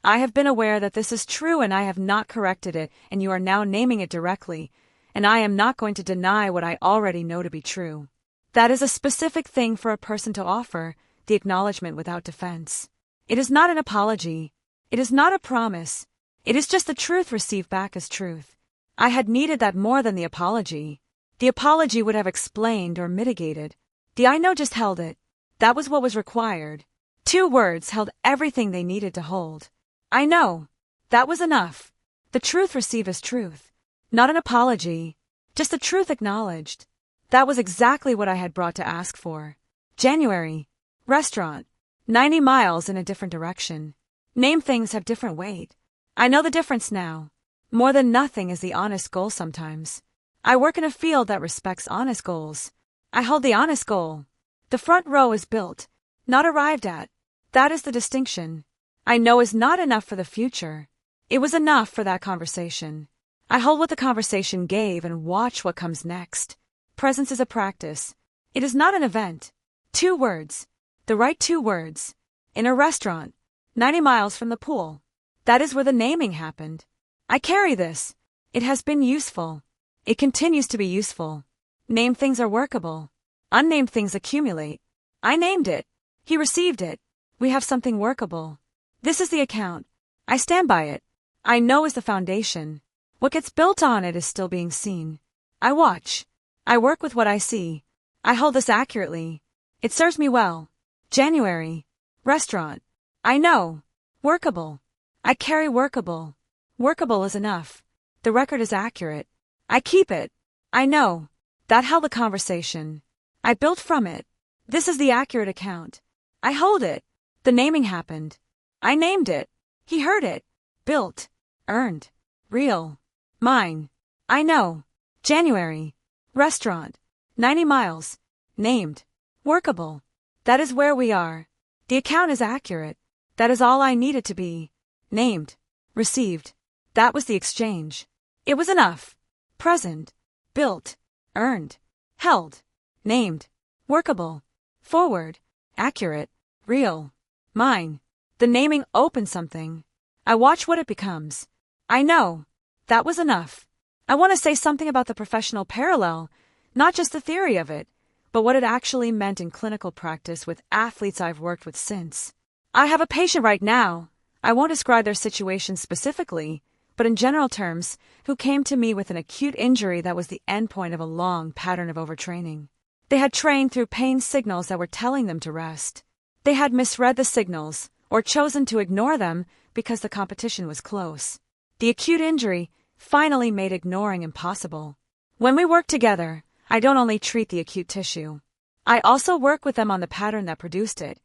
"I have been aware that this is true and I have not corrected it, and you are now naming it directly, and I am not going to deny what I already know to be true." That is a specific thing for a person to offer, the acknowledgement without defense. It is not an apology. It is not a promise. It is just the truth received back as truth. I had needed that more than the apology. The apology would have explained or mitigated. The "I know" just held it. That was what was required. 2 words held everything they needed to hold. I know. That was enough. The truth received as truth. Not an apology. Just the truth acknowledged. That was exactly what I had brought to ask for. January. Restaurant. 90 miles in a different direction. Name things have different weight. I know the difference now. More than nothing is the honest goal sometimes. I work in a field that respects honest goals. I hold the honest goal. The front row is built, not arrived at. That is the distinction. I know is not enough for the future. It was enough for that conversation. I hold what the conversation gave and watch what comes next. Presence is a practice. It is not an event. 2 words. The right 2 words. In a restaurant. 90 miles from the pool. That is where the naming happened. I carry this. It has been useful. It continues to be useful. Named things are workable. Unnamed things accumulate. I named it. He received it. We have something workable. This is the account. I stand by it. I know is the foundation. What gets built on it is still being seen. I watch. I work with what I see. I hold this accurately. It serves me well. January. Restaurant. I know. Workable. I carry workable. Workable is enough. The record is accurate. I keep it. I know. That held the conversation. I built from it. This is the accurate account. I hold it. The naming happened. I named it. He heard it. Built. Earned. Real. Mine. I know. January. Restaurant. 90 miles. Named. Workable. That is where we are. The account is accurate. That is all I needed to be. Named. Received. That was the exchange. It was enough. Present. Built. Earned. Held. Named. Workable. Forward. Accurate. Real. Mine. The naming opens something. I watch what it becomes. I know. That was enough. I want to say something about the professional parallel, not just the theory of it, but what it actually meant in clinical practice with athletes I've worked with since. I have a patient right now. I won't describe their situation specifically, but in general terms, who came to me with an acute injury that was the endpoint of a long pattern of overtraining. They had trained through pain signals that were telling them to rest. They had misread the signals, or chosen to ignore them because the competition was close. The acute injury finally made ignoring impossible. When we work together, I don't only treat the acute tissue. I also work with them on the pattern that produced it.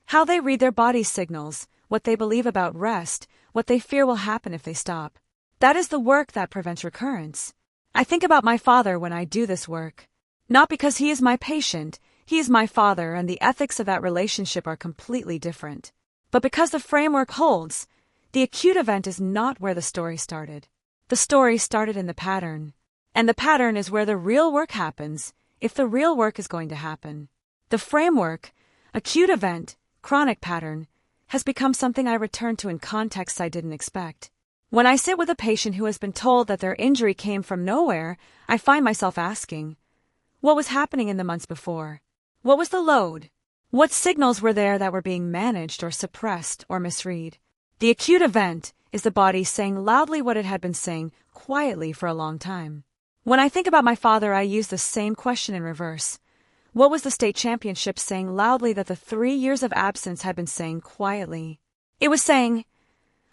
How they read their body's signals, what they believe about rest, what they fear will happen if they stop. That is the work that prevents recurrence. I think about my father when I do this work. Not because he is my patient, he is my father, and the ethics of that relationship are completely different. But because the framework holds, the acute event is not where the story started. The story started in the pattern. And the pattern is where the real work happens, if the real work is going to happen. The framework, acute event, chronic pattern, has become something I return to in contexts I didn't expect. When I sit with a patient who has been told that their injury came from nowhere, I find myself asking, what was happening in the months before? What was the load? What signals were there that were being managed or suppressed or misread? The acute event is the body saying loudly what it had been saying quietly for a long time. When I think about my father, I use the same question in reverse. What was the state championship saying loudly that the 3 years of absence had been saying quietly? It was saying,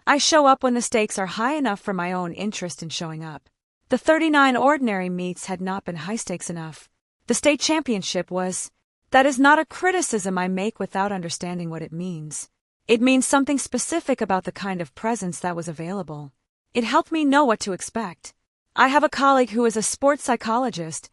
I show up when the stakes are high enough for my own interest in showing up. The 39 ordinary meets had not been high stakes enough. The state championship was. That is not a criticism I make without understanding what it means. It means something specific about the kind of presence that was available. It helped me know what to expect. I have a colleague who is a sports psychologist,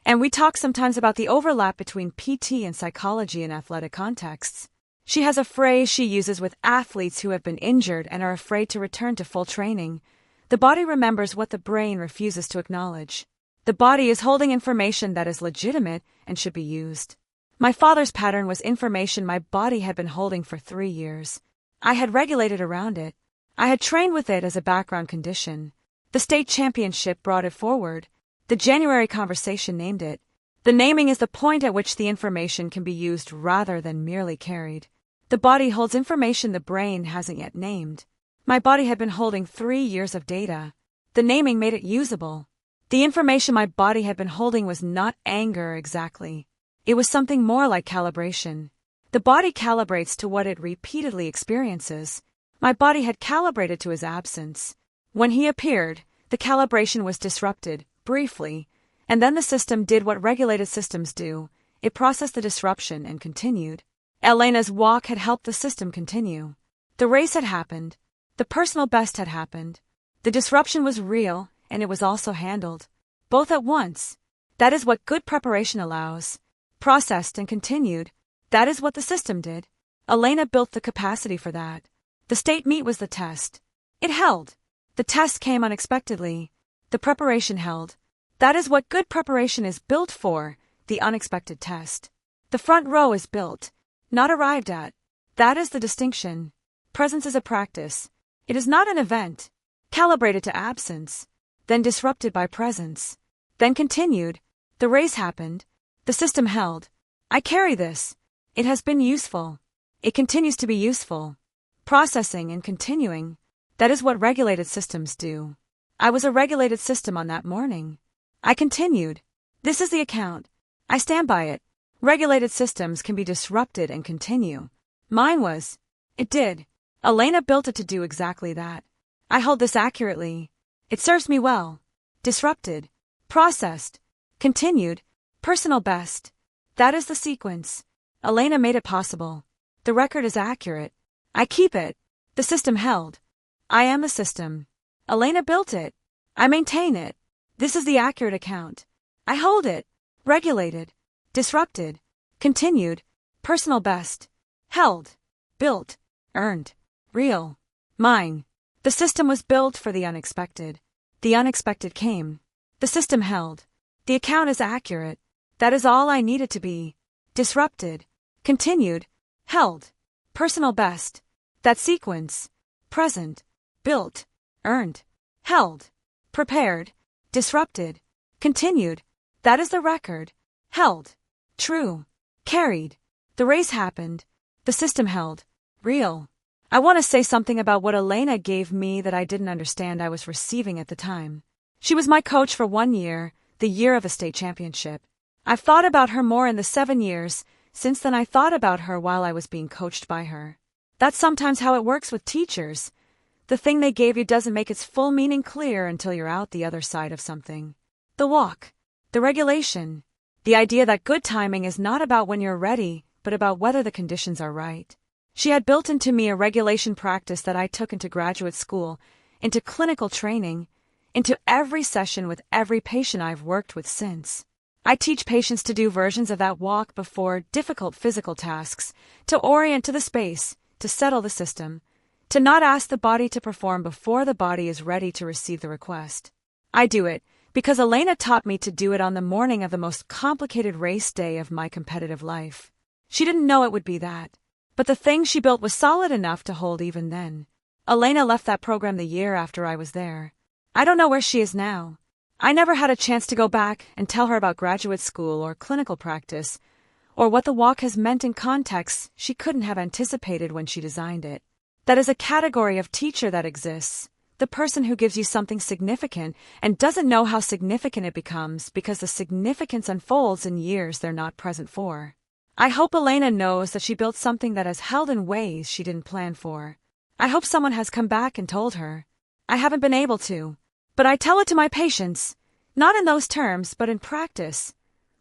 and we talk sometimes about the overlap between PT and psychology in athletic contexts. She has a phrase she uses with athletes who have been injured and are afraid to return to full training. The body remembers what the brain refuses to acknowledge. The body is holding information that is legitimate and should be used. My father's pattern was information my body had been holding for 3 years. I had regulated around it. I had trained with it as a background condition. The state championship brought it forward. The January conversation named it. The naming is the point at which the information can be used rather than merely carried. The body holds information the brain hasn't yet named. My body had been holding 3 years of data. The naming made it usable. The information my body had been holding was not anger exactly. It was something more like calibration. The body calibrates to what it repeatedly experiences. My body had calibrated to his absence. When he appeared, the calibration was disrupted, briefly, and then the system did what regulated systems do. It processed the disruption and continued. Elena's walk had helped the system continue. The race had happened. The personal best had happened. The disruption was real, and it was also handled. Both at once. That is what good preparation allows. Processed and continued. That is what the system did. Elena built the capacity for that. The state meet was the test. It held. The test came unexpectedly. The preparation held. That is what good preparation is built for, the unexpected test. The front row is built, not arrived at. That is the distinction. Presence is a practice. It is not an event. Calibrated to absence, then disrupted by presence, then continued. The race happened. The system held. I carry this. It has been useful. It continues to be useful. Processing and continuing. That is what regulated systems do. I was a regulated system on that morning. I continued. This is the account. I stand by it. Regulated systems can be disrupted and continue. Mine was. It did. Elena built it to do exactly that. I hold this accurately. It serves me well. Disrupted. Processed. Continued. Personal best. That is the sequence. Elena made it possible. The record is accurate. I keep it. The system held. I am the system. Elena built it. I maintain it. This is the accurate account. I hold it. Regulated. Disrupted. Continued. Personal best. Held. Built. Earned. Real. Mine. The system was built for the unexpected. The unexpected came. The system held. The account is accurate. That is all I needed to be. Disrupted. Continued. Held. Personal best. That sequence. Present. Built. Earned. Held. Prepared. Disrupted. Continued. That is the record. Held. True. Carried. The race happened. The system held. Real. I want to say something about what Elena gave me that I didn't understand I was receiving at the time. She was my coach for 1 year, the year of a state championship. I've thought about her more in the 7 years since than I thought about her while I was being coached by her. That's sometimes how it works with teachers. The thing they gave you doesn't make its full meaning clear until you're out the other side of something. The walk. The regulation. The idea that good timing is not about when you're ready, but about whether the conditions are right. She had built into me a regulation practice that I took into graduate school, into clinical training, into every session with every patient I've worked with since. I teach patients to do versions of that walk before difficult physical tasks, to orient to the space, to settle the system, to not ask the body to perform before the body is ready to receive the request. I do it because Elena taught me to do it on the morning of the most complicated race day of my competitive life. She didn't know it would be that. But the thing she built was solid enough to hold even then. Elena left that program the year after I was there. I don't know where she is now. I never had a chance to go back and tell her about graduate school or clinical practice, or what the walk has meant in contexts she couldn't have anticipated when she designed it. That is a category of teacher that exists, the person who gives you something significant and doesn't know how significant it becomes because the significance unfolds in years they're not present for. I hope Elena knows that she built something that has held in ways she didn't plan for. I hope someone has come back and told her. I haven't been able to. But I tell it to my patients, not in those terms, but in practice.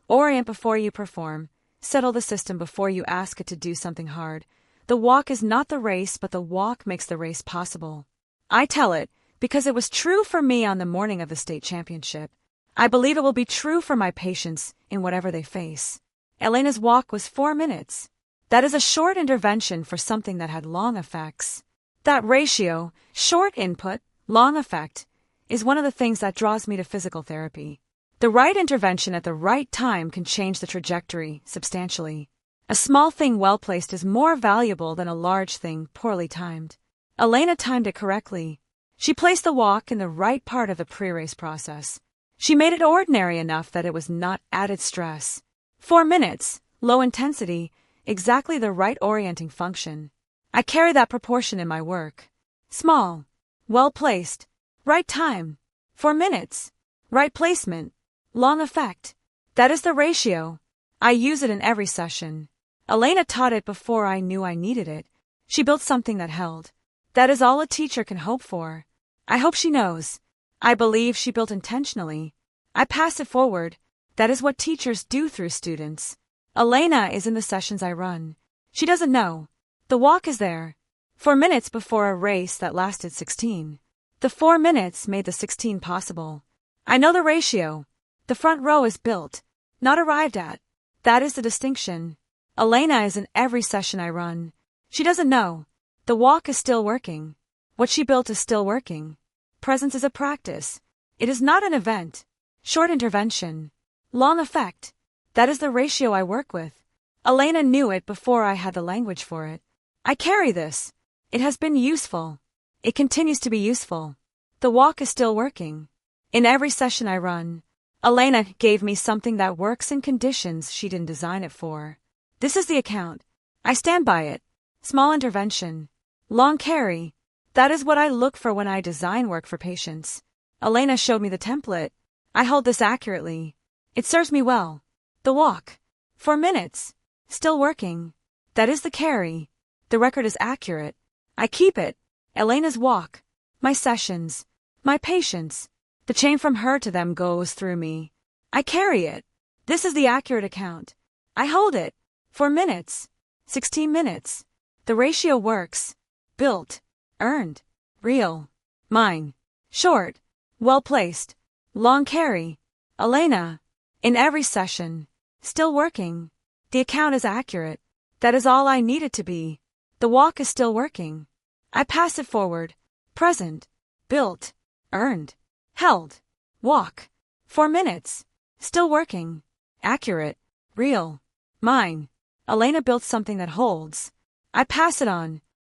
Orient before you perform. Settle the system before you ask it to do something hard. The walk is not the race, but the walk makes the race possible. I tell it because it was true for me on the morning of the state championship. I believe it will be true for my patients in whatever they face. Elena's walk was 4 minutes. That is a short intervention for something that had long effects. That ratio, short input, long effect, is one of the things that draws me to physical therapy. The right intervention at the right time can change the trajectory substantially. A small thing well placed is more valuable than a large thing poorly timed. Elena timed it correctly. She placed the walk in the right part of the pre-race process. She made it ordinary enough that it was not added stress. 4 minutes, low intensity, exactly the right orienting function. I carry that proportion in my work. Small, well placed, right time, 4 minutes, right placement, long effect. That is the ratio. I use it in every session. Elena taught it before I knew I needed it. She built something that held. That is all a teacher can hope for. I hope she knows. I believe she built intentionally. I pass it forward. That is what teachers do through students. Elena is in the sessions I run. She doesn't know. The walk is there. 4 minutes before a race that lasted 16. The 4 minutes made the 16 possible. I know the ratio. The front row is built, not arrived at. That is the distinction. Elena is in every session I run. She doesn't know. The walk is still working. What she built is still working. Presence is a practice. It is not an event. Short intervention. Long effect. That is the ratio I work with. Elena knew it before I had the language for it. I carry this. It has been useful. It continues to be useful. The walk is still working. In every session I run, Elena gave me something that works in conditions she didn't design it for. This is the account. I stand by it. Small intervention. Long carry. That is what I look for when I design work for patients. Elena showed me the template. I hold this accurately. It serves me well. The walk. 4 minutes. Still working. That is the carry. The record is accurate. I keep it. Elena's walk. My sessions. My patients. The chain from her to them goes through me. I carry it. This is the accurate account. I hold it. 4 minutes. 16 minutes. The ratio works. Built. Earned. Real. Mine. Short. Well placed. Long carry. Elena. In every session. Still working. The account is accurate. That is all I need it to be. The walk is still working. I pass it forward. Present. Built. Earned. Held. Walk. 4 minutes. Still working. Accurate. Real. Mine. Elena built something that holds. I pass it on.